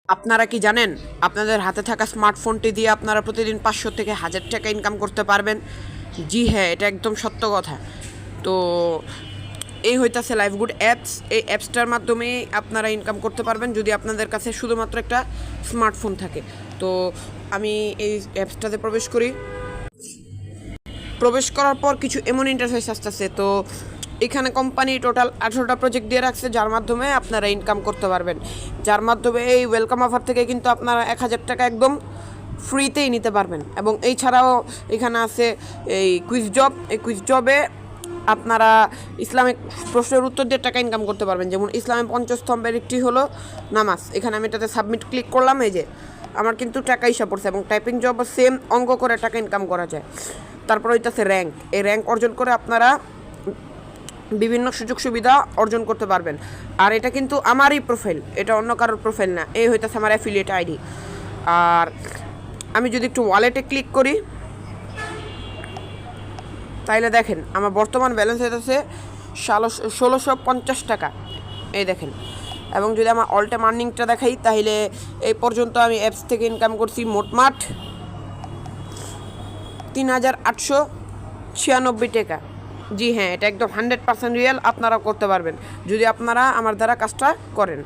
আপনারা কি জানেন আপনাদের হাতে থাকা স্মার্টফোনটি দিয়ে আপনারা প্রতিদিন 500 থেকে 1000 টাকা ইনকাম করতে পারবেন? জি হ্যাঁ, এটা একদম সত্য কথা। তো এই হইতাছে লাইভগুড অ্যাপস। এই অ্যাপসটার মাধ্যমে আপনারা ইনকাম করতে পারবেন যদি আপনাদের কাছে শুধুমাত্র একটা স্মার্টফোন থাকে। তো আমি এই অ্যাপসটাতে প্রবেশ করি। প্রবেশ করার পর কিছু এমন ইন্টারফেস আসতেছে। তো এখানে কোম্পানি টোটাল 18টা প্রজেক্ট দিয়ে রাখছে, যার মাধ্যমে আপনারা ইনকাম করতে পারবেন। যার মাধ্যমে এই ওয়েলকাম অফার থেকে কিন্তু আপনারা 1000 টাকা একদম ফ্রিতেই নিতে পারবেন। এবং এই ছাড়াও এখানে আছে এই কুইজ জব। এই কুইজ জবে আপনারা ইসলামিক প্রশ্নের উত্তর দিয়ে টাকা ইনকাম করতে পারবেন। যেমন ইসলামের পঞ্চস্তম্ভের একটি হলো নামাজ। এখানে আমি এটাতে সাবমিট ক্লিক করলাম, এই যে আমার কিন্তু টাকা হিসাব পড়ছে। এবং টাইপিং জব সেম অঙ্ক করে টাকা ইনকাম করা যায়। তারপর হইতেছে র্যাঙ্ক। এই র্যাঙ্ক অর্জন করে আপনারা বিভিন্ন সুযোগ সুবিধা অর্জন করতে পারবেন। আর এটা কিন্তু আমারই প্রোফাইল, এটা অন্য কারোর প্রোফাইল না। এই হইতেছে আমার অ্যাফিলিয়েট আইডি। আর আমি যদি একটু ওয়ালেটে ক্লিক করি তাইলে দেখেন আমার বর্তমান ব্যালেন্স হইতেছে 1650 টাকা, এই দেখেন। এবং যদি আমার অল টাইম আর্নিংটা দেখাই তাহলে এই পর্যন্ত আমি অ্যাপস থেকে ইনকাম করছি মোটমাট 3896 টাকা। জি হ্যাঁ, এটা একদম 100% রিয়েল। আপনারাও করতে পারবেন যদি আপনারা আমার দ্বারা কাজটা করেন।